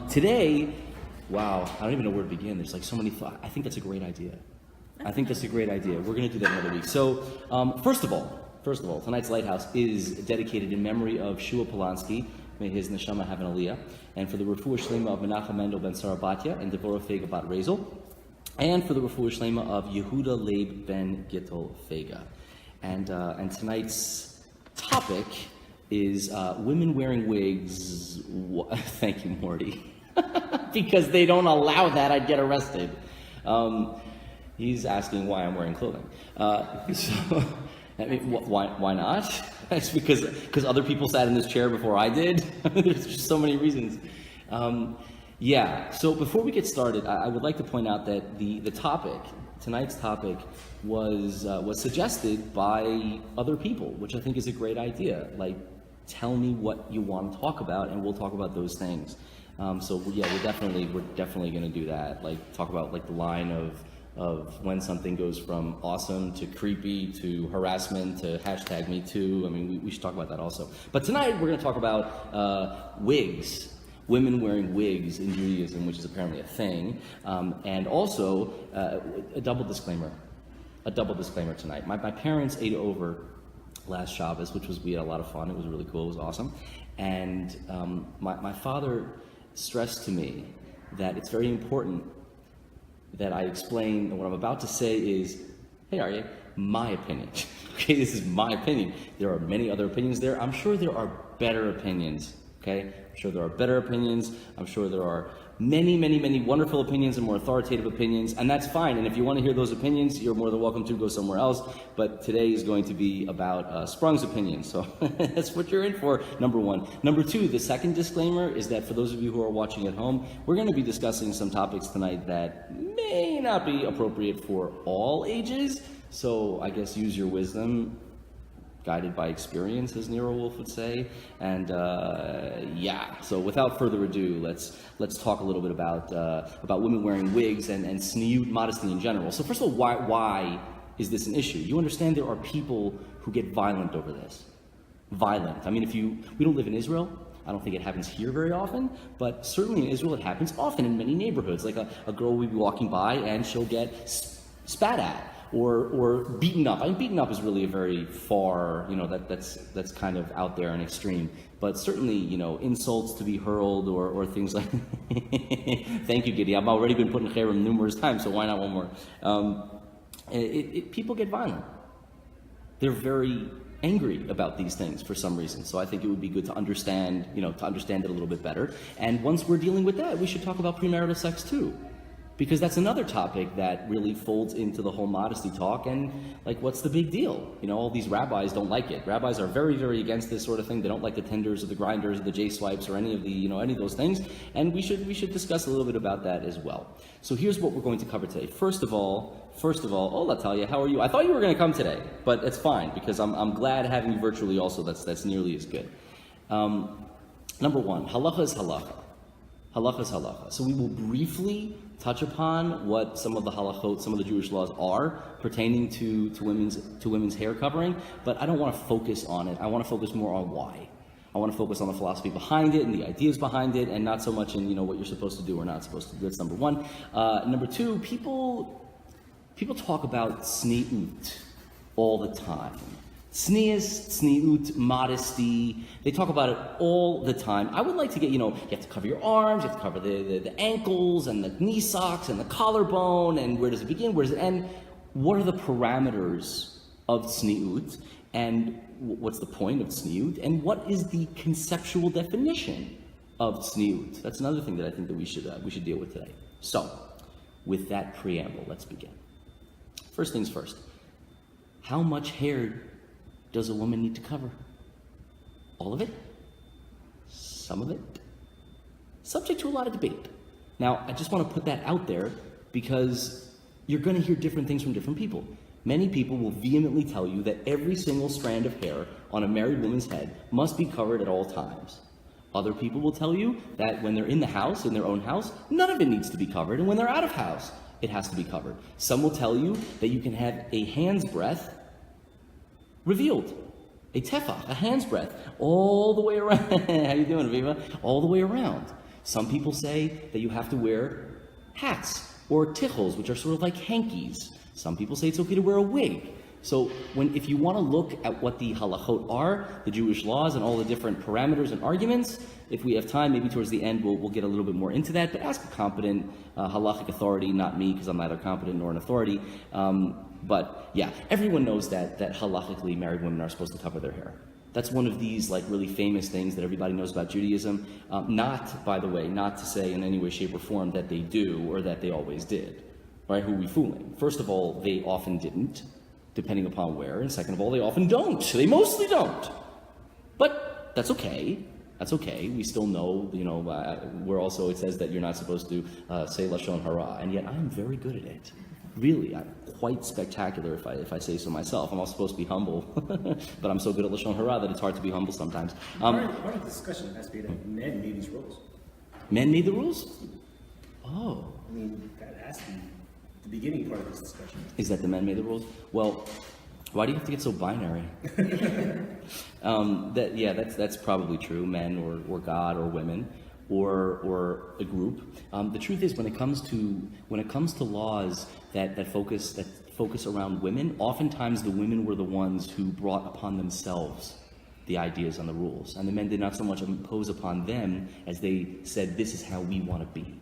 Today, wow, I don't even know where to begin. There's like so many thoughts. I think that's a great idea. We're going to do that another week. So, first of all, tonight's Lighthouse is dedicated in memory of Shua Polanski. May his neshama have an aliyah. And for the refuah shlema of Menachem Mendel ben Sarah Batya and Devorah Fega bat Rezel. And for the refuah shlema of Yehuda Leib ben Gittel Fega. And tonight's topic is women wearing wigs. Thank you, Morty. Because they don't allow that, I'd get arrested. He's asking why I'm wearing clothing. Why not? It's because other people sat in this chair before I did. There's just so many reasons. So before we get started, I would like to point out that the topic, tonight's topic, was suggested by other people, which I think is a great idea. Like, tell me what you want to talk about, and we'll talk about those things. We're definitely going to do that. Like, talk about like the line of when something goes from awesome to creepy to harassment to hashtag Me Too. I mean, we should talk about that also. But tonight we're going to talk about wigs, women wearing wigs in Judaism, which is apparently a thing, and also a double disclaimer tonight. My parents ate over last Shabbos, we had a lot of fun. It was really cool. It was awesome. And my father stressed to me that it's very important that I explain, and what I'm about to say is, hey Aryeh, my opinion. Okay, this is my opinion. There are many other opinions there. I'm sure there are better opinions, okay? I'm sure there are better opinions. I'm sure there are many, many, many wonderful opinions and more authoritative opinions, and that's fine. And if you want to hear those opinions, you're more than welcome to go somewhere else. But today is going to be about Sprung's opinion, so that's what you're in for, number one. Number two, the second disclaimer is that for those of you who are watching at home, we're going to be discussing some topics tonight that may not be appropriate for all ages, so I guess use your wisdom, guided by experience, as Nero Wolfe would say. And so without further ado, let's talk a little bit about women wearing wigs and tzniut, modesty in general. So first of all, why is this an issue? You understand there are people who get violent over this. Violent. I mean, we don't live in Israel. I don't think it happens here very often, but certainly in Israel it happens often in many neighborhoods. Like a girl will be walking by and she'll get spat at. Or beaten up. I mean, beaten up is really a very far, that's kind of out there and extreme. But certainly, insults to be hurled or things like. Thank you, Giddy. I've already been put in cherem numerous times, so why not one more? People get violent. They're very angry about these things for some reason. So I think it would be good to understand, it a little bit better. And once we're dealing with that, we should talk about premarital sex too. Because that's another topic that really folds into the whole modesty talk, and like, what's the big deal? All these rabbis don't like it. Rabbis are very, very against this sort of thing. They don't like the tenders or the grinders or the J-swipes or any of the, any of those things. And we should discuss a little bit about that as well. So here's what we're going to cover today. First of all, Natalia, how are you? I thought you were going to come today, but it's fine because I'm glad having you virtually also. That's nearly as good. Number one, halacha is halacha. Halacha is halacha. So we will briefly touch upon what some of the halachot, some of the Jewish laws are pertaining to women's hair covering, but I don't want to focus on it. I want to focus more on why. I want to focus on the philosophy behind it and the ideas behind it, and not so much in what you're supposed to do or not supposed to do. That's number one. Number two, people talk about tzniut all the time. Tzniut, modesty, they talk about it all the time. I would like to get, you have to cover your arms, you have to cover the ankles and the knee socks and the collarbone, and where does it begin, where does it end? What are the parameters of tzniut, and what's the point of tzniut, and what is the conceptual definition of tzniut? That's another thing that I think that we should deal with today. So, with that preamble, let's begin. First things first, how much hair does a woman need to cover? All of it? Some of it? Subject to a lot of debate. Now, I just want to put that out there because you're going to hear different things from different people. Many people will vehemently tell you that every single strand of hair on a married woman's head must be covered at all times. Other people will tell you that when they're in the house, in their own house, none of it needs to be covered, and when they're out of house, it has to be covered. Some will tell you that you can have a hand's breadth revealed, a tefach, a hand's breadth, all the way around. How you doing, Aviva? All the way around. Some people say that you have to wear hats or tichels, which are sort of like hankies. Some people say it's okay to wear a wig. So if you want to look at what the halachot are, the Jewish laws and all the different parameters and arguments, if we have time, maybe towards the end we'll get a little bit more into that, but ask a competent halachic authority, not me, because I'm neither competent nor an authority. But yeah, everyone knows that halachically married women are supposed to cover their hair. That's one of these like really famous things that everybody knows about Judaism. Not, by the way, not to say in any way, shape, or form that they do or that they always did. Right? Who are we fooling? First of all, they often didn't, depending upon where. And second of all, they often don't. They mostly don't. But that's okay. That's okay. We still know, we're also, it says that you're not supposed to say Lashon Hara. And yet I am very good at it. Really, I'm quite spectacular if I say so myself. I'm also supposed to be humble, but I'm so good at Lashon Hara that it's hard to be humble sometimes. Part of the discussion has to be that men made these rules. Men made the rules? Oh. I mean, that has to be the beginning part of this discussion. Is that the men made the rules? Well, why do you have to get so binary? That's probably true. Men or God or women or a group. The truth is, when it comes to laws that focus around women, oftentimes the women were the ones who brought upon themselves the ideas and the rules, and the men did not so much impose upon them as they said, "This is how we want to be."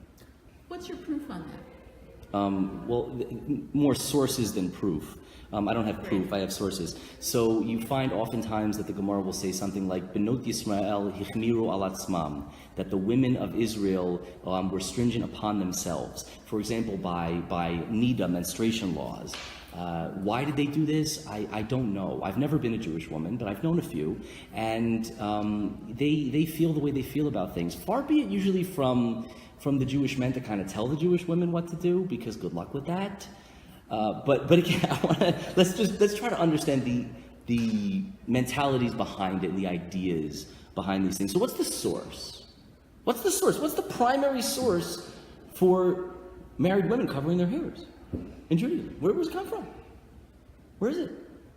What's your proof on that? More sources than proof. I don't have proof, I have sources. So you find oftentimes that the Gemara will say something like, Benot Yisrael hichmiru al atzmam, that the women of Israel were stringent upon themselves. For example, by nida, menstruation laws. Why did they do this? I don't know. I've never been a Jewish woman, but I've known a few. And they feel the way they feel about things. Far be it usually from the Jewish men to kind of tell the Jewish women what to do, because good luck with that. But again, let's try to understand the mentalities behind it and the ideas behind these things. So what's the source? What's the primary source for married women covering their hairs in Judaism? Where does it come from? Where is it?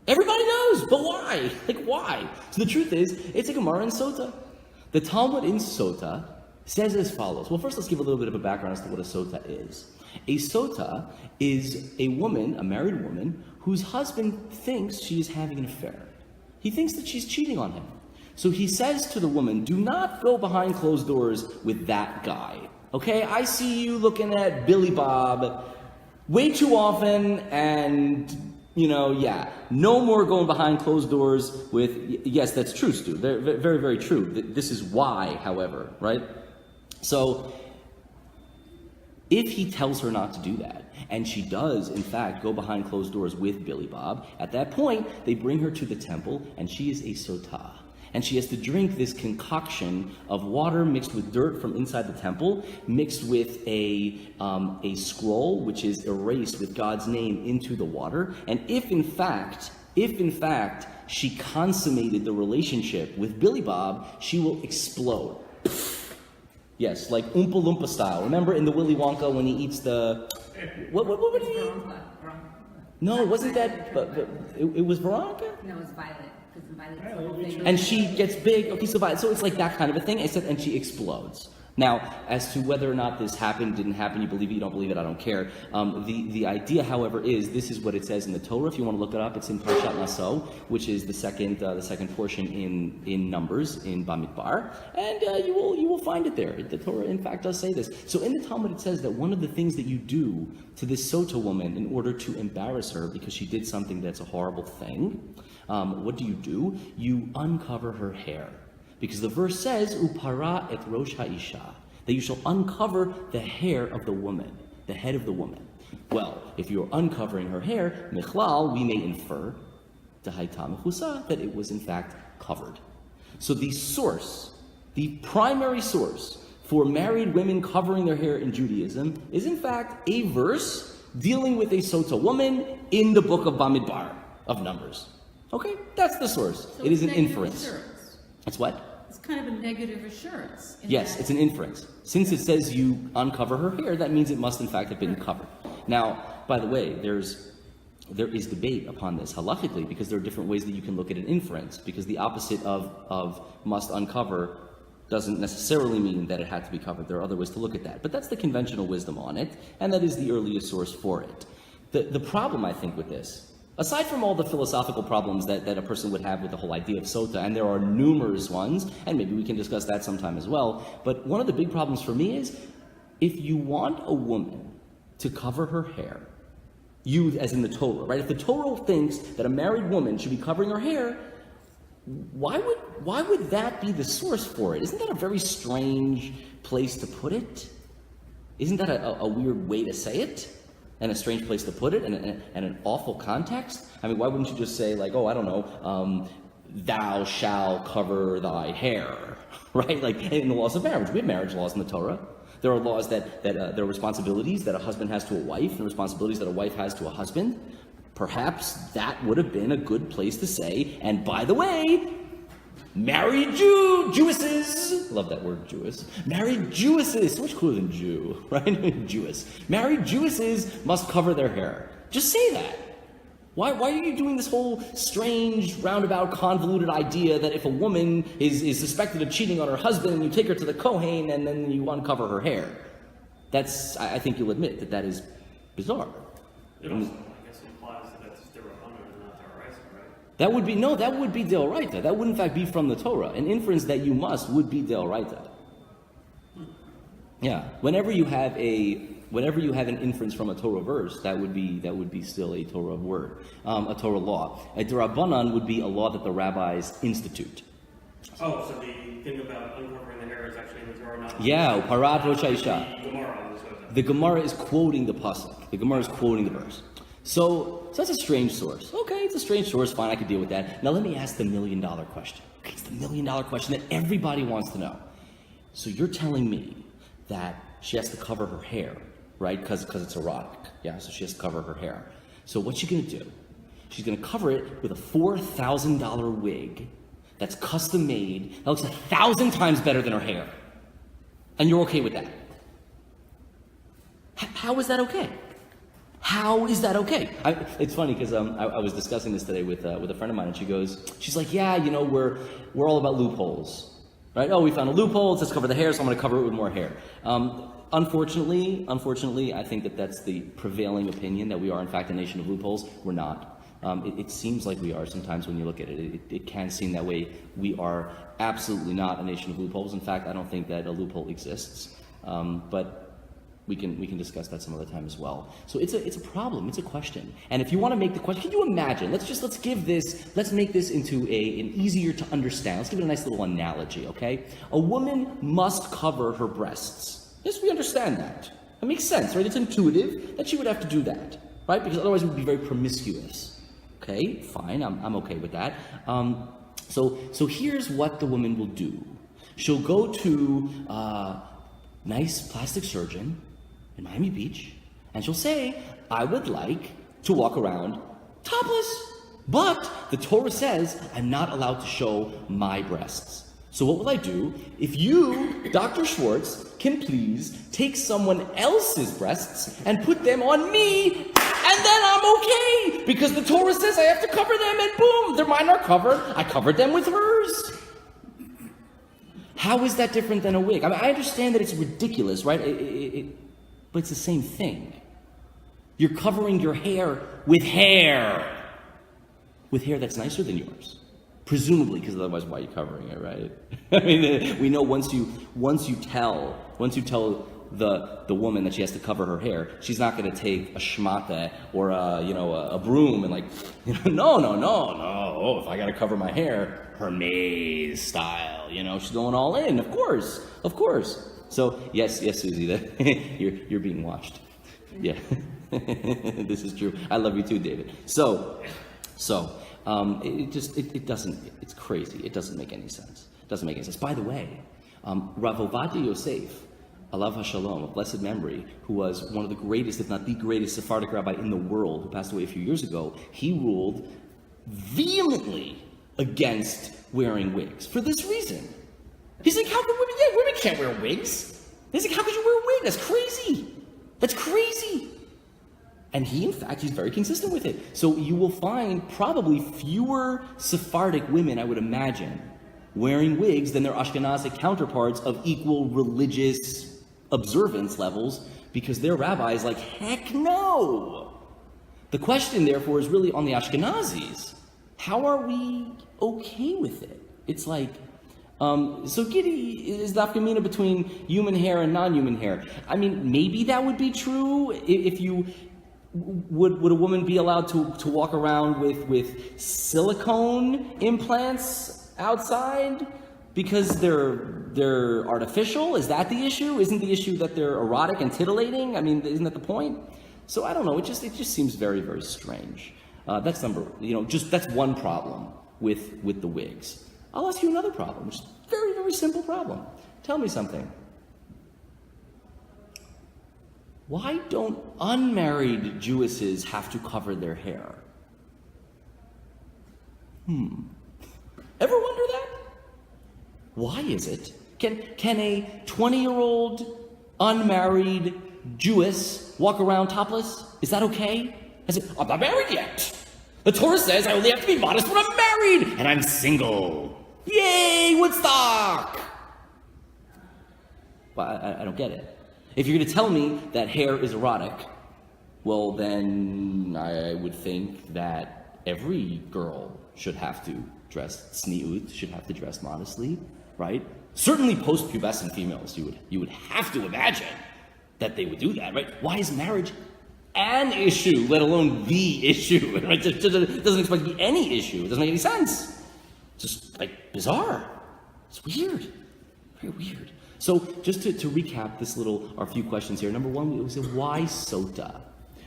Everybody knows, but why? Like, why? So the truth is, it's a Gemara in Sota. The Talmud in Sota says as follows. Well, first let's give a little bit of a background as to what a Sota is. A Sota is a woman, a married woman, whose husband thinks she is having an affair. He thinks that she's cheating on him. So he says to the woman, do not go behind closed doors with that guy. Okay, I see you looking at Billy Bob way too often, and no more going behind closed doors with, yes, that's true, Stu, very, very, very true. This is why, however, right? So if he tells her not to do that, and she does, in fact, go behind closed doors with Billy Bob, at that point, they bring her to the temple, and she is a sotah. And she has to drink this concoction of water mixed with dirt from inside the temple, mixed with a scroll, which is erased with God's name into the water. And if in fact she consummated the relationship with Billy Bob, she will explode. Yes, like Oompa Loompa style. Remember in the Willy Wonka when he eats the... What did he eat? No, wasn't that... But it was Veronica? No, it was Violet. And she gets big. Okay, so it's like that kind of a thing, except and she explodes. Now, as to whether or not this happened, didn't happen, you believe it, you don't believe it, I don't care. The idea, however, is this is what it says in the Torah. If you want to look it up, it's in Parshat Naso, which is the second portion in Numbers in Bamidbar, and you will find it there. The Torah, in fact, does say this. So in the Talmud, it says that one of the things that you do to this Sota woman in order to embarrass her because she did something that's a horrible thing, what do? You uncover her hair. Because the verse says, Upara et rosh ha'isha, that you shall uncover the hair of the woman, the head of the woman. Well, if you're uncovering her hair, michlal, we may infer, d'haita mechusa, that it was in fact covered. So the primary source for married women covering their hair in Judaism is in fact a verse dealing with a Sota woman in the book of Bamidbar, of Numbers. Okay, that's the source. So it is an inference. Assurance. It's what? It's kind of a negative assurance. Yes, it's an inference. Since it says you uncover her hair, that means it must in fact have been covered. Now, by the way, there is debate upon this halachically, because there are different ways that you can look at an inference, because the opposite of must uncover doesn't necessarily mean that it had to be covered. There are other ways to look at that. But that's the conventional wisdom on it, and that is the earliest source for it. The problem, I think, with this, aside from all the philosophical problems that a person would have with the whole idea of sota, and there are numerous ones, and maybe we can discuss that sometime as well, but one of the big problems for me is, if you want a woman to cover her hair, you, as in the Torah, right? If the Torah thinks that a married woman should be covering her hair, why would that be the source for it? Isn't that a very strange place to put it? Isn't that a weird way to say it? And a strange place to put it, and an awful context? I mean, why wouldn't you just say, like, oh, I don't know, thou shalt cover thy hair, right? Like, in the laws of marriage, we have marriage laws in the Torah. There are laws that there are responsibilities that a husband has to a wife, and responsibilities that a wife has to a husband. Perhaps that would have been a good place to say, and by the way, married Jewesses, love that word, Jewess. Married Jewesses, so much cooler than Jew, right? Jewess. Married Jewesses must cover their hair. Just say that. Why are you doing this whole strange, roundabout, convoluted idea that if a woman is suspected of cheating on her husband, you take her to the Kohen and then you uncover her hair? I think you'll admit that is bizarre. It also, I guess, implies that that's derabbanan and not d'oraisa, right? That would be deoraita. That would in fact be from the Torah. An inference that you must would be deoraita. Yeah. Whenever you have an inference from a Torah verse, that would be still a Torah word, a Torah law. A derabbanan would be a law that the rabbis institute. Oh, so the thing about uncovering the hair is actually in the Torah, not Yeah, parat rosh haisha. the Gemara on this website. The Gemara is quoting the pasuk. The Gemara is quoting the verse. So that's a strange source. Okay, it's a strange source. Fine, I can deal with that. Now let me ask the $1 million question. Okay, it's the $1 million question that everybody wants to know. So you're telling me that she has to cover her hair, right? Because it's erotic. Yeah, so she has to cover her hair. So what's she going to do? She's going to cover it with a $4,000 wig that's custom made, that looks 1,000 times better than her hair. And you're okay with that? How is that okay? How is that okay? It's funny because I was discussing this today with a friend of mine, and she's like, yeah, you know, we're all about loopholes, right? Oh, we found a loophole. Let's cover the hair, so I'm going to cover it with more hair. Unfortunately, I think that's the prevailing opinion, that we are in fact a nation of loopholes. We're not. It seems like we are sometimes when you look at it. It can seem that way. We are absolutely not a nation of loopholes. In fact, I don't think that a loophole exists. But we can discuss that some other time as well. So it's a problem. It's a question. And if you want to make the question, can you imagine? Let's make this into an easier to understand. Let's give it a nice little analogy. Okay, a woman must cover her breasts. Yes, we understand that. That makes sense, right? It's intuitive that she would have to do that, right? Because otherwise it would be very promiscuous. Okay, fine. I'm okay with that. So here's what the woman will do. She'll go to a nice plastic surgeon in Miami Beach, and she'll say, I would like to walk around topless, but the Torah says I'm not allowed to show my breasts. So what will I do? If you, Dr. Schwartz, can please take someone else's breasts and put them on me, and then I'm okay, because the Torah says I have to cover them, and boom, they're mine are covered. I covered them with hers. How is that different than a wig? I mean, I understand that it's ridiculous, right? But it's the same thing. You're covering your hair with hair that's nicer than yours, presumably, because otherwise, why are you covering it, right? I mean, we know once you tell the woman that she has to cover her hair, she's not going to take a shmata or a broom and no. Oh, if I got to cover my hair, Hermes style, she's going all in. Of course. So yes, Susie, that you're being watched. Yeah, this is true. I love you too, David. So it doesn't. It's crazy. It doesn't make any sense. By the way, Rav Ovadia Yosef, Alav HaShalom, of blessed memory, who was one of the greatest, if not the greatest, Sephardic rabbi in the world, who passed away a few years ago, he ruled vehemently against wearing wigs for this reason. He's like, how could women? Yeah, women can't wear wigs. He's like, how could you wear a wig? That's crazy. And he's very consistent with it. So you will find probably fewer Sephardic women, I would imagine, wearing wigs than their Ashkenazic counterparts of equal religious observance levels, because their rabbi is like, heck no! The question, therefore, is really on the Ashkenazis. How are we okay with it? It's like, so Giddy is the afkamina between human hair and non-human hair. I mean, maybe that would be true if you... Would a woman be allowed to walk around with silicone implants outside because they're artificial? Is that the issue? Isn't the issue that they're erotic and titillating? I mean, isn't that the point? So I don't know. It just seems very, very strange. That's that's one problem with the wigs. I'll ask you another problem, which is a very, very simple problem. Tell me something. Why don't unmarried Jewesses have to cover their hair? Ever wonder that? Why is it? Can a 20-year-old unmarried Jewess walk around topless? Is that okay? I said, I'm not married yet. The Torah says I only have to be modest when I'm married, and I'm single. Yay, Woodstock! Well, I don't get it. If you're going to tell me that hair is erotic, well, then I would think that every girl should have to dress tzniut, should have to dress modestly, right? Certainly post-pubescent females, you would have to imagine that they would do that, right? Why is marriage an issue, let alone the issue? Right? It doesn't expect to be any issue. It doesn't make any sense. It's just, like, bizarre. It's weird. Very weird. So just to recap our few questions here. Number one, we said, why sota?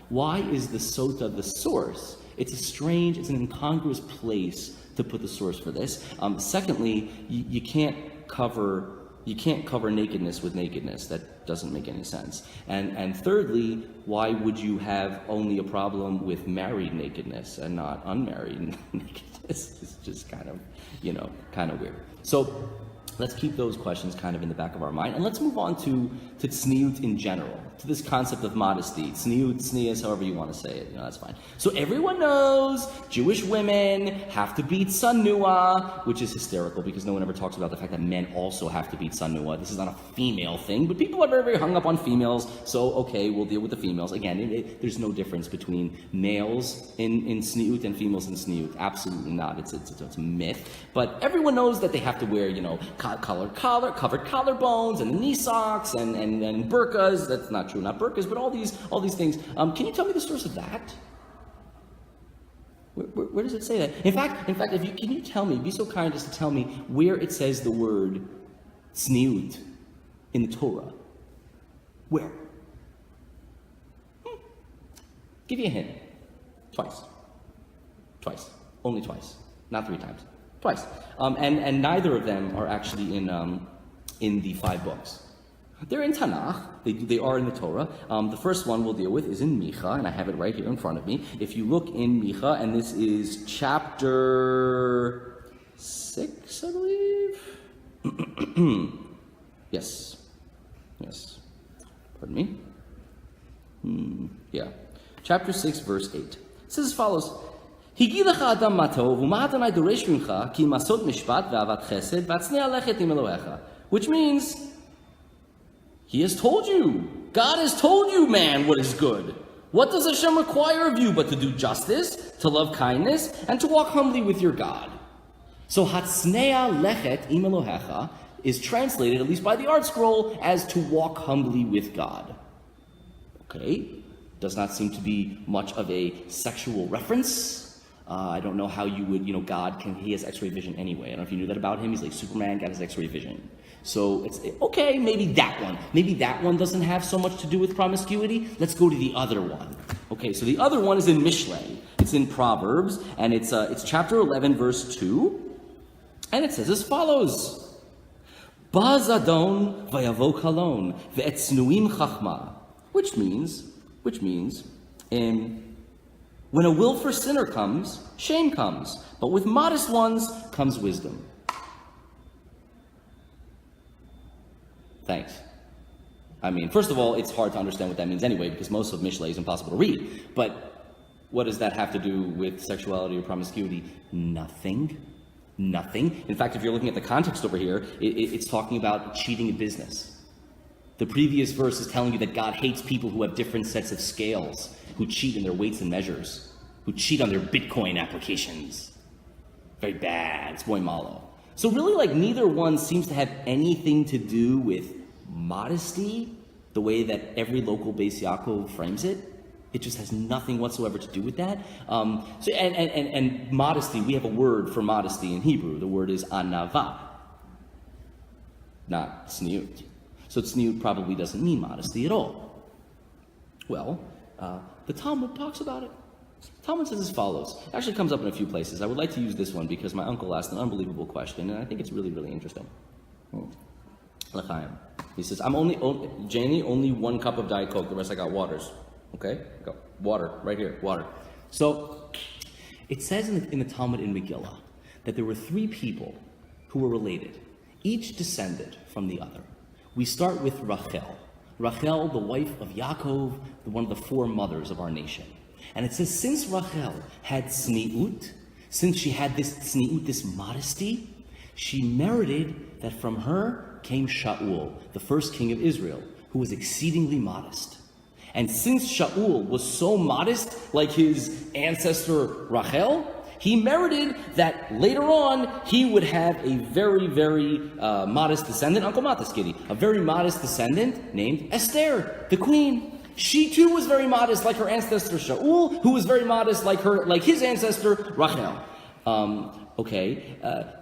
Why is the sota the source? It's an incongruous place to put the source for this. Secondly, you can't cover nakedness with nakedness. That doesn't make any sense. And thirdly, why would you have only a problem with married nakedness and not unmarried nakedness? It's just kind of weird. So let's keep those questions kind of in the back of our mind, and let's move on to tzniut in general, to this concept of modesty. Tzniut, tznius, however you want to say it, that's fine. So everyone knows Jewish women have to be tsanua, which is hysterical because no one ever talks about the fact that men also have to be tsanua. This is not a female thing, but people are very, very hung up on females, so okay, we'll deal with the females. Again, there's no difference between males in tzniut and females in tzniut. Absolutely not. It's a myth. But everyone knows that they have to wear, covered collarbones and knee socks and burqas. That's not true, not burqas, but all these things. Can you tell me the source of that? Where does it say that? In fact, can you tell me? Be so kind as to tell me where it says the word tzniut in the Torah. Where? Give you a hint. Twice. Only twice. Not 3 times. Twice. And neither of them are actually in the 5 books. They're in Tanakh. They are in the Torah. The first one we'll deal with is in Micha, and I have it right here in front of me. If you look in Micha, and this is chapter 6, I believe. Yes. Pardon me. Yeah. Chapter 6, verse 8. It says as follows. Which means, He has told you, God has told you, man, what is good. What does Hashem require of you but to do justice, to love kindness, and to walk humbly with your God? So Hatsnea lechet im Elohecha is translated, at least by the Art Scroll, as to walk humbly with God. Okay, does not seem to be much of a sexual reference. I don't know how you would, God he has X-ray vision anyway. I don't know if you knew that about him. He's like Superman, got his X-ray vision. So it's, okay, maybe that one. Maybe that one doesn't have so much to do with promiscuity. Let's go to the other one. Okay, so the other one is in Mishlei. It's in Proverbs, and it's chapter 11, verse 2. And it says as follows. Baz adon vayavo kalon ve'etznuim chachma. Which means, when a willful sinner comes, shame comes. But with modest ones comes wisdom. Thanks. I mean, first of all, it's hard to understand what that means anyway, because most of Mishlei is impossible to read. But what does that have to do with sexuality or promiscuity? Nothing. Nothing. In fact, if you're looking at the context over here, it's talking about cheating in business. The previous verse is telling you that God hates people who have different sets of scales, who cheat in their weights and measures, who cheat on their Bitcoin applications. Very bad. It's muy malo. So really, like, neither one seems to have anything to do with modesty, the way that every local Beis Yaakov frames it. It just has nothing whatsoever to do with that. And modesty, we have a word for modesty in Hebrew. The word is anava, not tzniut. So tzniut probably doesn't mean modesty at all. Well, the Talmud talks about it. Talmud says as follows. It actually comes up in a few places. I would like to use this one because my uncle asked an unbelievable question, and I think it's really, really interesting. L'chaim. He says, Janie, only 1 cup of Diet Coke. The rest I got waters. Okay? Go. Water. Right here. Water. So, it says in the Talmud in Megillah that there were 3 people who were related. Each descended from the other. We start with Rachel. Rachel, the wife of Yaakov, one of the 4 mothers of our nation. And it says, since Rachel had tzniut, since she had this tzniut, this modesty, she merited that from her came Shaul, the first king of Israel, who was exceedingly modest. And since Shaul was so modest, like his ancestor Rachel, he merited that later on he would have a very, very modest descendant, Uncle Matas Kitty, a very modest descendant named Esther, the queen. She too was very modest, like her ancestor Shaul, who was very modest, like his ancestor Rachel.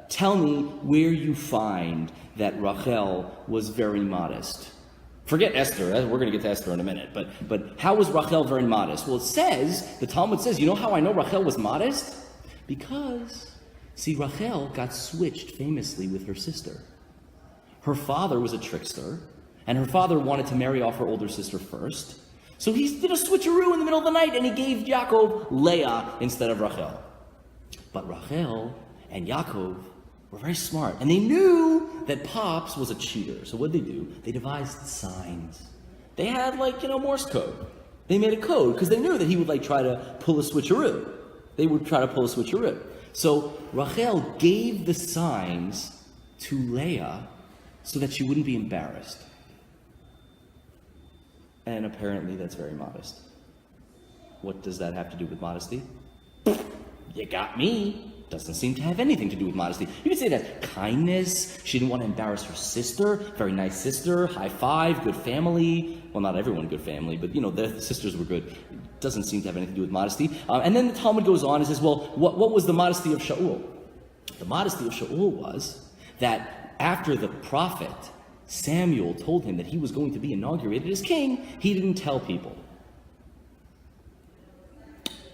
Tell me where you find that Rachel was very modest. Forget Esther. We're going to get to Esther in a minute. But how was Rachel very modest? Well, the Talmud says, you know how I know Rachel was modest? Because, see, Rachel got switched famously with her sister. Her father was a trickster, and her father wanted to marry off her older sister first. So he did a switcheroo in the middle of the night, and he gave Yaakov Leah instead of Rachel. But Rachel and Yaakov were very smart, and they knew that Pops was a cheater. So what did they do? They devised signs. They had, Morse code. They made a code because they knew that he would, try to pull a switcheroo. They would try to pull a switcheroo. So Rachel gave the signs to Leah so that she wouldn't be embarrassed. And apparently that's very modest. What does that have to do with modesty? You got me. Doesn't seem to have anything to do with modesty. You could say that kindness, she didn't want to embarrass her sister, very nice sister, high five, good family. Well, not everyone good family, but their sisters were good. Doesn't seem to have anything to do with modesty. And then the Talmud goes on and says, well, what was the modesty of Shaul? The modesty of Shaul was that after the prophet Samuel told him that he was going to be inaugurated as king, he didn't tell people.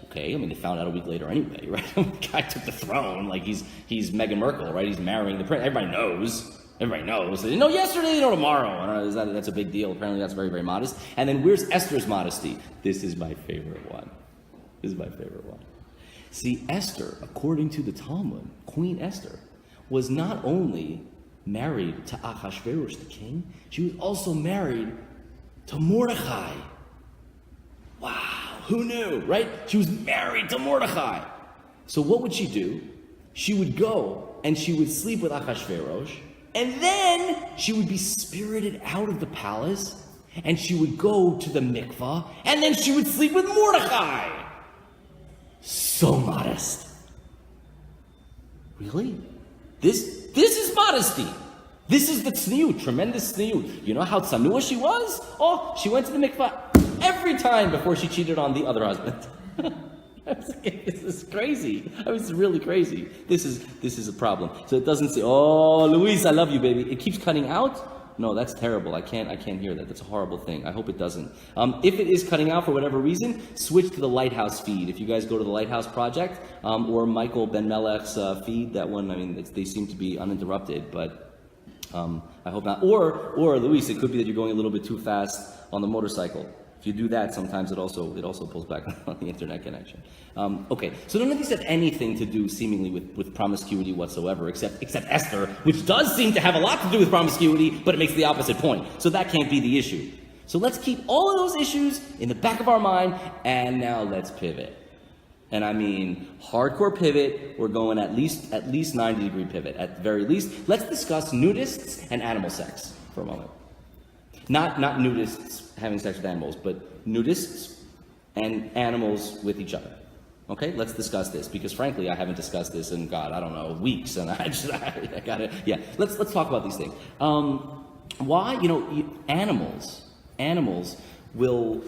Okay, they found out a week later anyway, right? The guy took the throne, he's Meghan Merkel, right? He's marrying the prince. Everybody knows. They didn't know yesterday, they know tomorrow. That's a big deal. Apparently that's very, very modest. And then where's Esther's modesty? This is my favorite one. See, Esther, according to the Talmud, Queen Esther, was not only married to Achashverosh, the king, she was also married to Mordechai. Wow. Who knew, right? She was married to Mordechai. So what would she do? She would go and she would sleep with Achashverosh, and then she would be spirited out of the palace, and she would go to the mikvah, and then she would sleep with Mordechai. So modest. Really? This is modesty. This is the tzniut, tremendous tzniut. You know how tzanua she was? Oh, she went to the mikvah every time before she cheated on the other husband. This is crazy. It's really crazy. This is a problem. So it doesn't say, "Oh, Luis, I love you, baby." It keeps cutting out. No, that's terrible. I can't hear that. That's a horrible thing. I hope it doesn't. If it is cutting out for whatever reason, switch to the Lighthouse feed. If you guys go to the Lighthouse project or Michael Ben Melech's feed, that one, they seem to be uninterrupted, but. I hope not. Or Luis, it could be that you're going a little bit too fast on the motorcycle. If you do that, sometimes it also pulls back on the internet connection. Okay, so none of these have anything to do seemingly with promiscuity whatsoever, except Esther, which does seem to have a lot to do with promiscuity, but it makes the opposite point. So that can't be the issue. So let's keep all of those issues in the back of our mind, and now let's pivot. And I mean hardcore pivot. We're going at least 90-degree pivot at the very least. Let's discuss nudists and animal sex for a moment. Not nudists having sex with animals, but nudists and animals with each other. Okay, let's discuss this, because frankly, I haven't discussed this in, God, I don't know, weeks, and I gotta, yeah. Let's talk about these things. Why, animals will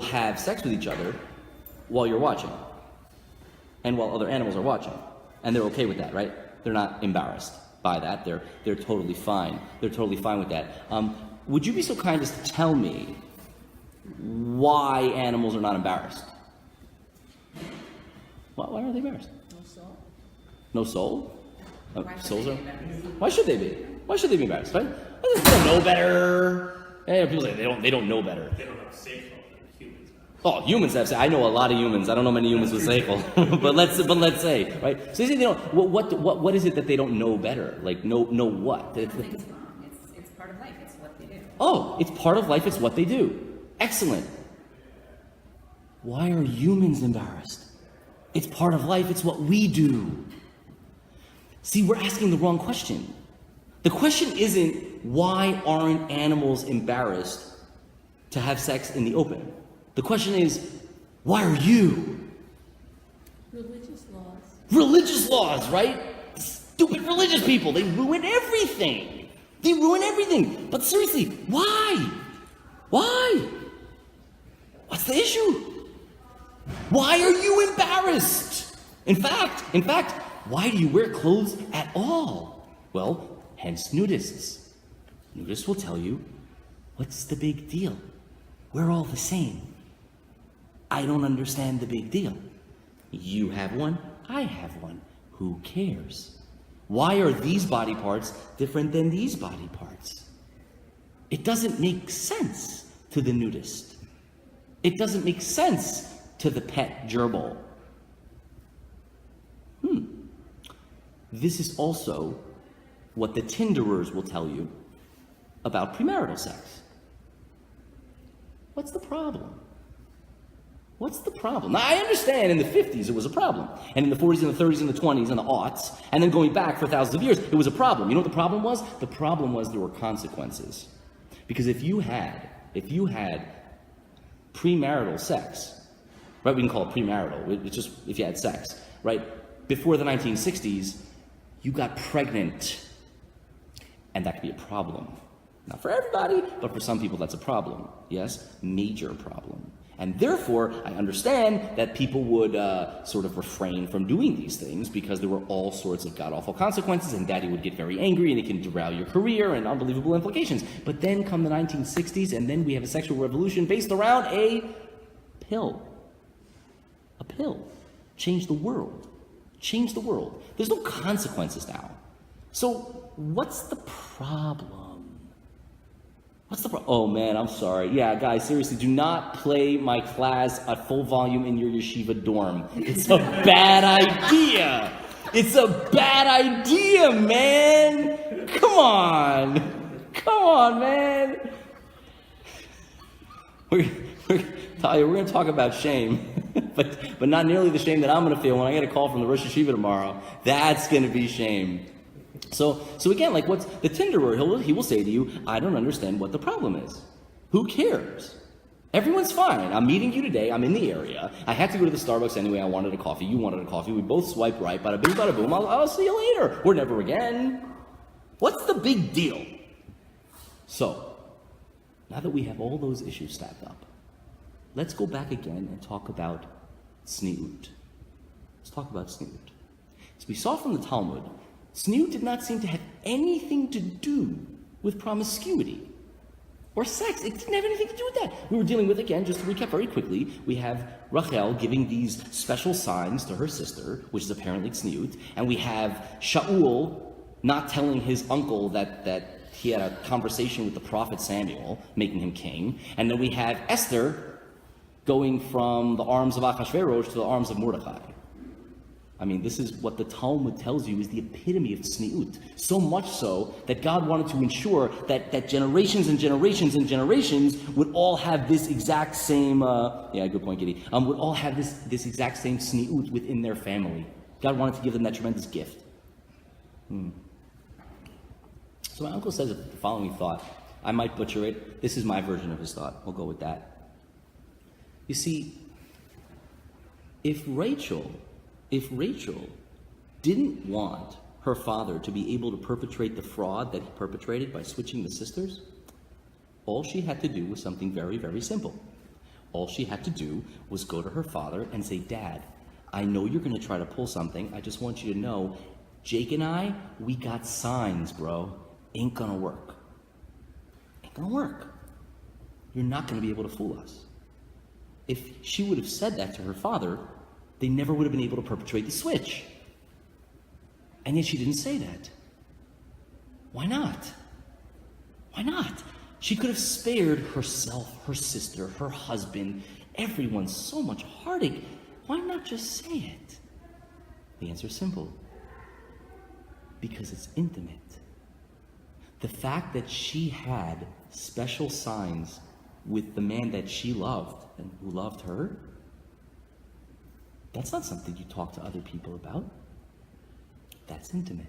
have sex with each other while you're watching, and while other animals are watching, and they're okay with that, right? They're not embarrassed by that. They're totally fine. They're totally fine with that. Would you be so kind as to tell me why animals are not embarrassed? Why are they embarrassed? No soul. No soul? Souls are? Why should they be embarrassed? Why should they be? Why should they be embarrassed, right? They don't know better. Yeah, people say they don't know better. They don't have seichel like humans have. Oh, humans have. I know a lot of humans. I don't know many humans with seichel, but let's say, right? So you say they don't. What is it that they don't know better? Like know what? Nothing's wrong. It's part of life. It's what they do. Oh, it's part of life. It's what they do. Excellent. Why are humans embarrassed? It's part of life. It's what we do. See, we're asking the wrong question. The question isn't why aren't animals embarrassed to have sex in the open? The question is, why are you? Religious laws. Religious laws, right? Stupid religious people. They ruin everything. They ruin everything. But seriously, why? Why? What's the issue? Why are you embarrassed? In fact, why do you wear clothes at all? Well, hence nudists. Nudists will tell you, what's the big deal? We're all the same. I don't understand the big deal. You have one, I have one. Who cares? Why are these body parts different than these body parts? It doesn't make sense to the nudist. It doesn't make sense to the pet gerbil. This is also what the Tinderers will tell you about premarital sex. What's the problem? What's the problem? Now, I understand in the 50s it was a problem, and in the 40s and the 30s and the 20s and the aughts, and then going back for thousands of years, it was a problem. You know what the problem was? The problem was there were consequences. Because if you had premarital sex, right? We can call it premarital. It's just if you had sex, right? Before the 1960s, you got pregnant, and that could be a problem. Not for everybody, but for some people that's a problem. Yes, major problem. And therefore, I understand that people would sort of refrain from doing these things because there were all sorts of god-awful consequences, and daddy would get very angry, and it can derail your career, and unbelievable implications. But then come the 1960s, and then we have a sexual revolution based around a pill. A pill. Change the world. Change the world. There's no consequences now. So what's the problem? What's the problem? Oh man, I'm sorry. Yeah, guys, seriously, do not play my class at full volume in your yeshiva dorm. It's a bad idea. It's a bad idea, man. Come on, man. Talia, we're going to talk about shame, but not nearly the shame that I'm going to feel when I get a call from the Rosh Yeshiva tomorrow. That's going to be shame. So again, like what's the Tinderer? He will say to you, I don't understand what the problem is. Who cares? Everyone's fine. I'm meeting you today. I'm in the area. I had to go to the Starbucks anyway. I wanted a coffee. You wanted a coffee. We both swipe right. Bada bing, bada boom. I'll see you later. Or never again. What's the big deal? So, now that we have all those issues stacked up, let's go back again and talk about tzniut. Let's talk about tzniut. As we saw from the Talmud, tzniut did not seem to have anything to do with promiscuity or sex. It didn't have anything to do with that. We were dealing with, again, just to recap very quickly, we have Rachel giving these special signs to her sister, which is apparently tzniut, and we have Shaul not telling his uncle that he had a conversation with the prophet Samuel, making him king, and then we have Esther going from the arms of Achashverosh to the arms of Mordecai. I mean, this is what the Talmud tells you is the epitome of tzniut. So much so that God wanted to ensure that generations and generations and generations would all have this exact same, good point, Giddy, would all have this exact same tzniut within their family. God wanted to give them that tremendous gift. So my uncle says the following thought. I might butcher it. This is my version of his thought. We'll go with that. You see, if Rachel didn't want her father to be able to perpetrate the fraud that he perpetrated by switching the sisters, all she had to do was something very, very simple. All she had to do was go to her father and say, Dad, I know you're going to try to pull something. I just want you to know, Jake and I, we got signs, bro. Ain't gonna work. Ain't gonna work. You're not going to be able to fool us. If she would have said that to her father, they never would have been able to perpetrate the switch. And yet she didn't say that. Why not? Why not? She could have spared herself, her sister, her husband, everyone so much heartache. Why not just say it? The answer is simple. Because it's intimate. The fact that she had special signs with the man that she loved and who loved her, that's not something you talk to other people about. That's intimate.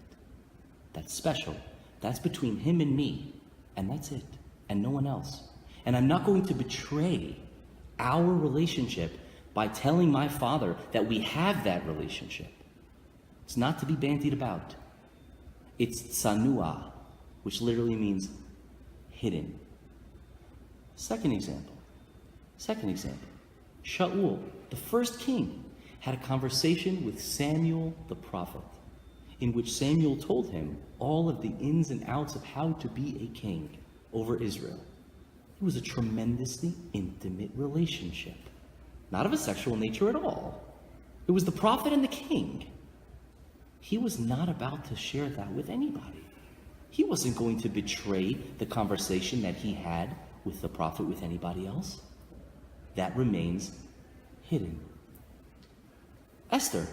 That's special. That's between him and me. And that's it. And no one else. And I'm not going to betray our relationship by telling my father that we have that relationship. It's not to be bandied about. It's tsanua, which literally means hidden. Second example. Shaul, the first king, had a conversation with Samuel the prophet, in which Samuel told him all of the ins and outs of how to be a king over Israel. It was a tremendously intimate relationship, not of a sexual nature at all. It was the prophet and the king. He was not about to share that with anybody. He wasn't going to betray the conversation that he had with the prophet with anybody else. That remains hidden. Esther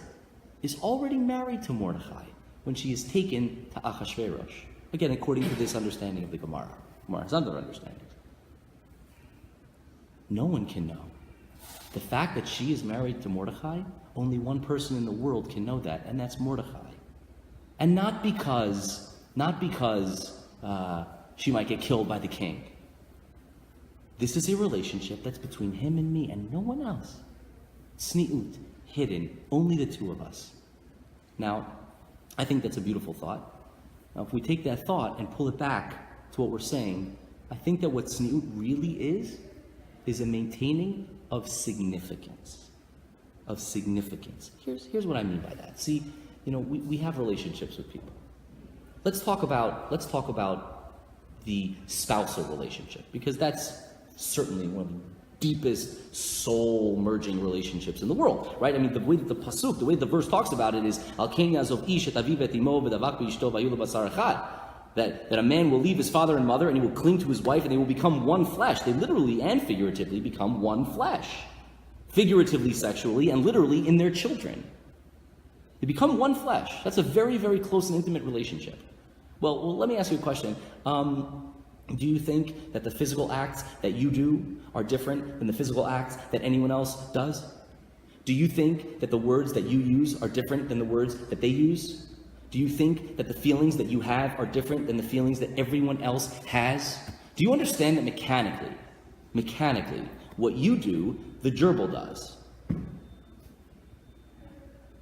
is already married to Mordechai when she is taken to Achashverosh. Again, according to this understanding of the Gemara. Gemara has other understandings. No one can know. The fact that she is married to Mordechai, only one person in the world can know that, and that's Mordechai. And not because she might get killed by the king. This is a relationship that's between him and me and no one else. Tzniut, hidden, only the two of us. Now, I think that's a beautiful thought. Now, if we take that thought and pull it back to what we're saying, I think that what tzniut really is a maintaining of significance. Of significance. Here's what I mean by that. See, we have relationships with people. Let's talk about the spousal relationship, because that's certainly one of the deepest soul-merging relationships in the world, right? I mean, the way that the way the verse talks about it is Al ken yazov ish et aviv et imo v'davak b'ishto v'ayu lebasar echad. That a man will leave his father and mother and he will cling to his wife and they will become one flesh. They literally and figuratively become one flesh. Figuratively sexually and literally in their children. They become one flesh. That's a very, very close and intimate relationship. Well, let me ask you a question. Do you think that the physical acts that you do are different than the physical acts that anyone else does? Do you think that the words that you use are different than the words that they use? Do you think that the feelings that you have are different than the feelings that everyone else has? Do you understand that mechanically, what you do, the gerbil does?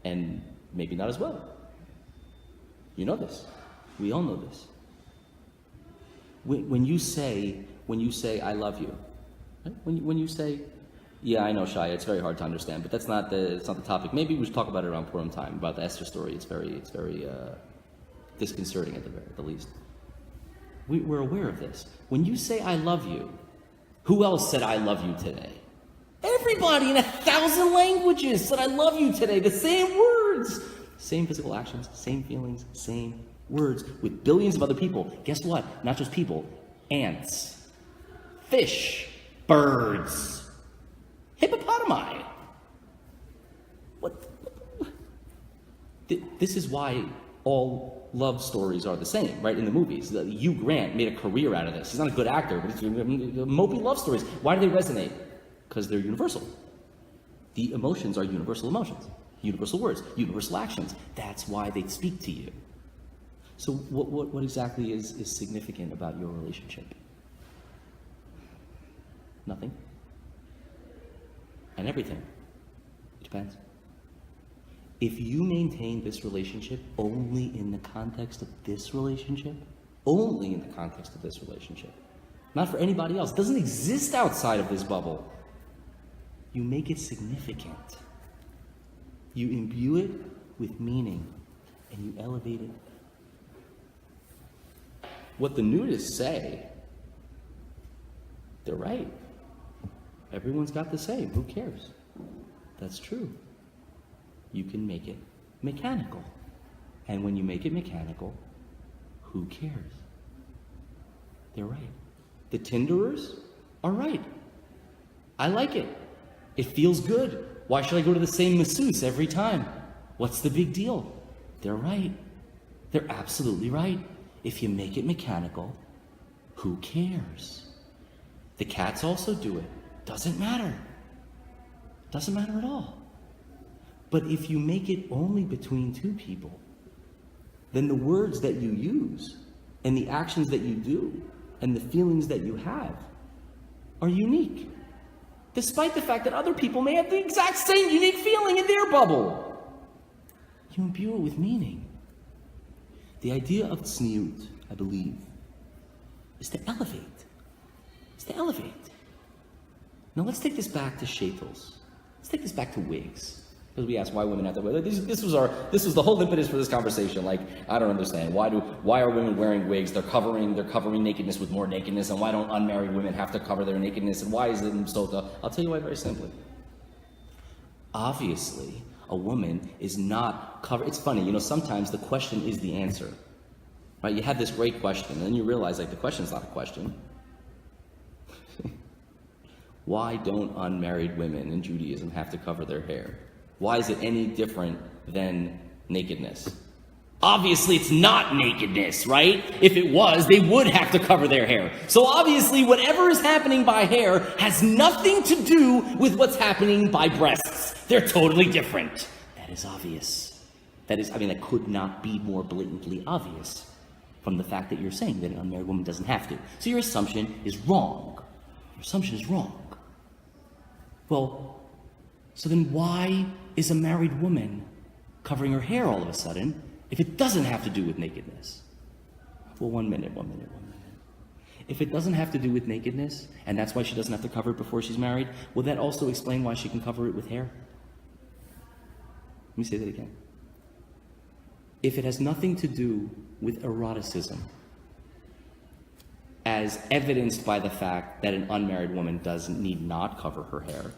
And maybe not as well. You know this. We all know this. When you say, I love you, right? When you say, yeah, I know, Shia, it's very hard to understand, but it's not the topic. Maybe we should talk about it around Purim time, about the Esther story. It's very disconcerting at the least. We're aware of this. When you say, I love you, who else said, I love you today? Everybody in 1,000 languages said, I love you today. The same words. Same physical actions, same feelings, same words with billions of other people. Guess what? Not just people. Ants. Fish. Birds. Hippopotami. This is why all love stories are the same, right? In the movies, Hugh Grant made a career out of this. He's not a good actor, but it's mopey love stories. Why do they resonate? Because they're universal. The emotions are universal emotions, universal words, universal actions. That's why they speak to you. So what exactly is significant about your relationship? Nothing. And everything. It depends. If you maintain this relationship only in the context of this relationship, only in the context of this relationship, not for anybody else, it doesn't exist outside of this bubble, you make it significant. You imbue it with meaning, and you elevate it. What the nudists say, they're right. Everyone's got the same. Who cares? That's true. You can make it mechanical. And when you make it mechanical, who cares? They're right. The Tinderers are right. I like it. It feels good. Why should I go to the same masseuse every time? What's the big deal? They're right. They're absolutely right. If you make it mechanical, who cares? The cats also do it. Doesn't matter. Doesn't matter at all. But if you make it only between two people, then the words that you use and the actions that you do and the feelings that you have are unique, despite the fact that other people may have the exact same unique feeling in their bubble. You imbue it with meaning. The idea of tzniut, I believe, is to elevate. It's to elevate. Now let's take this back to shaitels. Let's take this back to wigs. Because we asked why women have to wear. This was the whole impetus for this conversation. Like, I don't understand. Why are women wearing wigs? They're covering nakedness with more nakedness, and why don't unmarried women have to cover their nakedness? And why is it so? I'll tell you why very simply. Obviously, a woman is not covered. It's funny, sometimes the question is the answer. Right? You have this great question, and then you realize the question's not a question. Why don't unmarried women in Judaism have to cover their hair? Why is it any different than nakedness? Obviously, it's not nakedness, right? If it was, they would have to cover their hair. So obviously, whatever is happening by hair has nothing to do with what's happening by breasts. They're totally different. That is obvious. That could not be more blatantly obvious from the fact that you're saying that an unmarried woman doesn't have to. So your assumption is wrong. Your assumption is wrong. Well, so then why is a married woman covering her hair all of a sudden if it doesn't have to do with nakedness? Well, one minute. If it doesn't have to do with nakedness, and that's why she doesn't have to cover it before she's married, will that also explain why she can cover it with hair? Let me say that again. If it has nothing to do with eroticism, as evidenced by the fact that an unmarried woman need not cover her hair,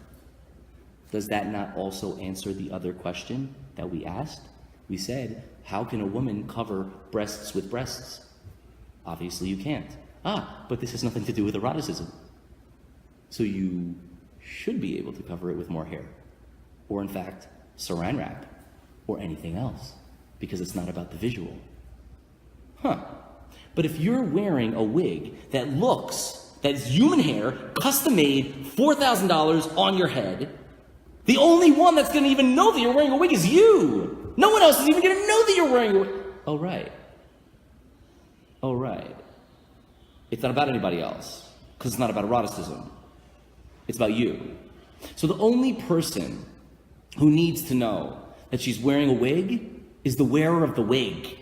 does that not also answer the other question that we asked? We said, how can a woman cover breasts with breasts? Obviously you can't. But this has nothing to do with eroticism. So you should be able to cover it with more hair. Or in fact, saran wrap. Or anything else. Because it's not about the visual. But if you're wearing a wig that is human hair, custom made, $4,000 on your head, the only one that's going to even know that you're wearing a wig is you. No one else is even going to know that you're wearing a wig. Oh, right. It's not about anybody else, because it's not about eroticism. It's about you. So the only person who needs to know that she's wearing a wig is the wearer of the wig.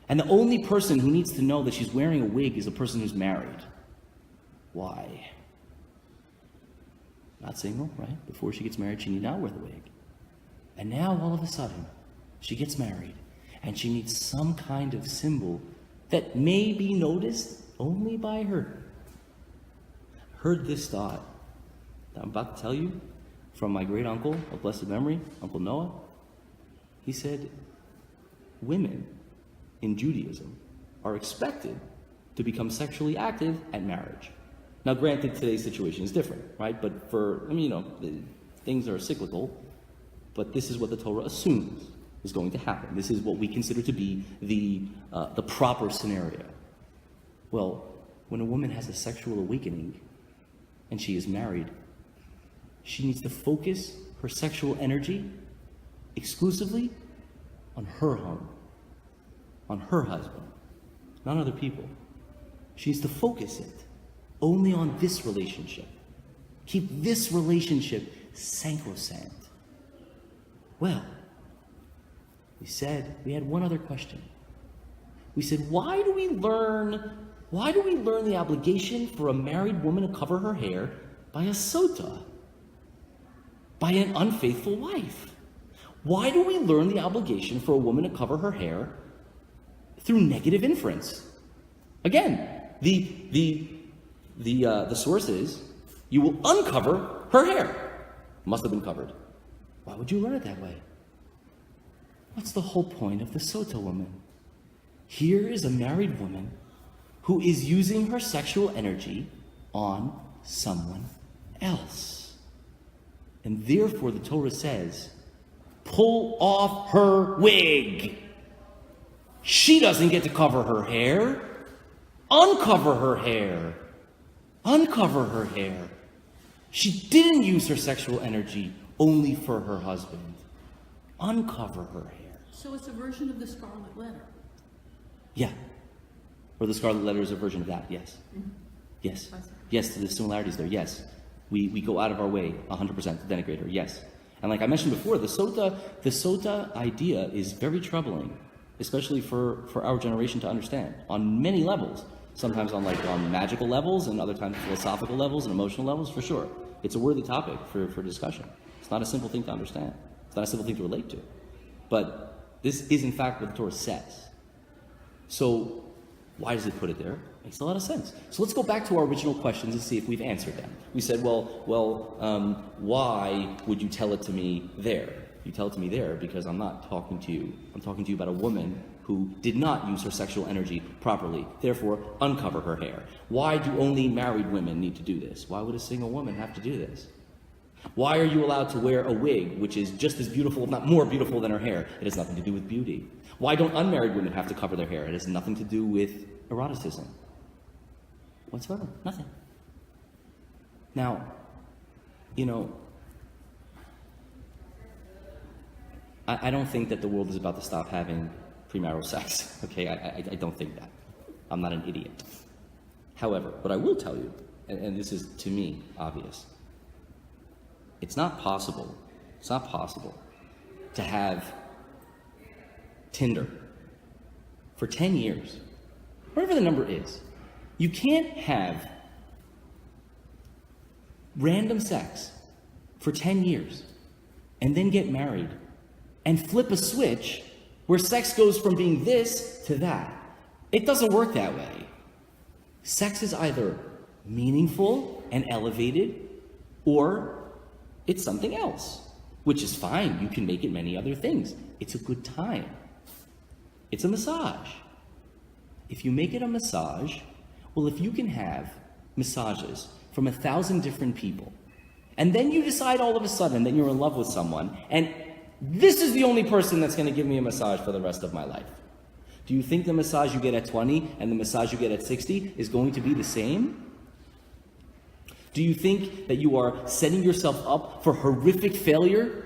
And the only person who needs to know that she's wearing a wig is a person who's married. Why? Not single, right? Before she gets married, she need not wear the wig. And now, all of a sudden, she gets married, and she needs some kind of symbol that may be noticed only by her. Heard this thought that I'm about to tell you from my great uncle of blessed memory, Uncle Noah. He said, women in Judaism are expected to become sexually active at marriage. Now, granted, today's situation is different, right? But things are cyclical, but this is what the Torah assumes. is going to happen. This is what we consider to be the proper scenario. Well, when a woman has a sexual awakening and she is married, she needs to focus her sexual energy exclusively on her home, on her husband, not other people. She needs to focus it only on this relationship. Keep this relationship sacrosanct. Well, we had one other question. We said, why do we learn the obligation for a married woman to cover her hair by a sota, by an unfaithful wife? Why do we learn the obligation for a woman to cover her hair through negative inference? Again, the source is, you will uncover her hair. Must have been covered. Why would you learn it that way? What's the whole point of the sota woman? Here is a married woman who is using her sexual energy on someone else. And therefore the Torah says, pull off her wig. She doesn't get to cover her hair. Uncover her hair. Uncover her hair. She didn't use her sexual energy only for her husband. Uncover her hair. So it's a version of the Scarlet Letter. Yeah. Or the Scarlet Letter is a version of that, yes. Mm-hmm. Yes. Yes, the similarities there, yes. We go out of our way 100% to denigrate her, yes. And like I mentioned before, the sota idea is very troubling, especially for our generation to understand on many levels. Sometimes on magical levels, and other times philosophical levels and emotional levels, for sure. It's a worthy topic for discussion. It's not a simple thing to understand. It's not a simple thing to relate to. But this is in fact what the Torah says. So why does it put it there? Makes a lot of sense. So let's go back to our original questions and see if we've answered them. We said, why would you tell it to me there? You tell it to me there because I'm not talking to you. I'm talking to you about a woman who did not use her sexual energy properly. Therefore, uncover her hair. Why do only married women need to do this? Why would a single woman have to do this? Why are you allowed to wear a wig, which is just as beautiful, if not more beautiful than her hair? It has nothing to do with beauty. Why don't unmarried women have to cover their hair? It has nothing to do with eroticism. Whatsoever. Nothing. Now, I don't think that the world is about to stop having premarital sex. Okay, I don't think that. I'm not an idiot. However, what I will tell you, and this is to me obvious, it's not possible to have Tinder for 10 years, whatever the number is. You can't have random sex for 10 years and then get married and flip a switch where sex goes from being this to that. It doesn't work that way. Sex is either meaningful and elevated, or it's something else, which is fine. You can make it many other things. It's a good time. It's a massage. If you make it a massage, well, if you can have massages from 1,000 different people, and then you decide all of a sudden that you're in love with someone, and this is the only person that's going to give me a massage for the rest of my life. Do you think the massage you get at 20 and the massage you get at 60 is going to be the same? Do you think that you are setting yourself up for horrific failure?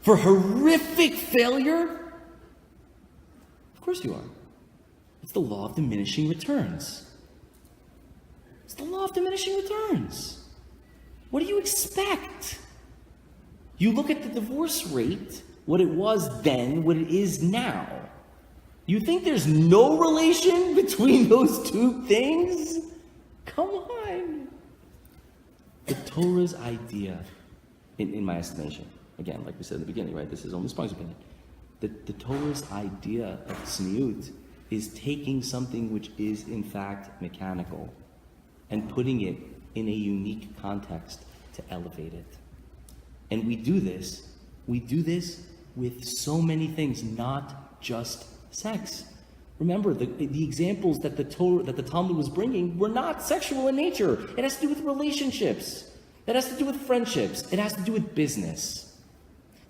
For horrific failure? Of course you are. It's the law of diminishing returns. It's the law of diminishing returns. What do you expect? You look at the divorce rate, what it was then, what it is now. You think there's no relation between those two things? Come on. The Torah's idea, in my estimation, again, like we said in the beginning, right? This is only Sprung's opinion. The Torah's idea of tzniut is taking something which is in fact mechanical and putting it in a unique context to elevate it. And we do this with so many things, not just sex. Remember, the examples that the Talmud was bringing were not sexual in nature. It has to do with relationships. It has to do with friendships. It has to do with business.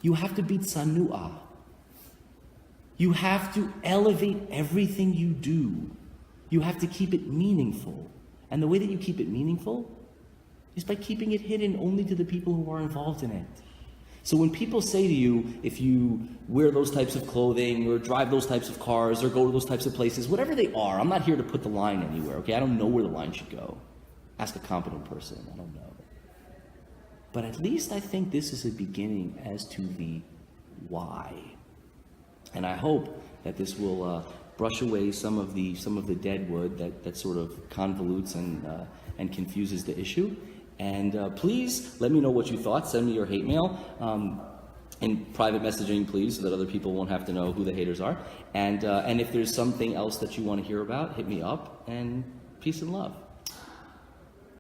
You have to be tsanu'ah. You have to elevate everything you do. You have to keep it meaningful. And the way that you keep it meaningful is by keeping it hidden only to the people who are involved in it. So when people say to you, if you wear those types of clothing or drive those types of cars or go to those types of places, whatever they are, I'm not here to put the line anywhere, okay? I don't know where the line should go. Ask a competent person, I don't know. But at least I think this is a beginning as to the why. And I hope that this will brush away some of the dead wood that sort of convolutes and confuses the issue. And please let me know what you thought. Send me your hate mail in private messaging, please, so that other people won't have to know who the haters are. And if there's something else that you want to hear about, hit me up. And peace and love.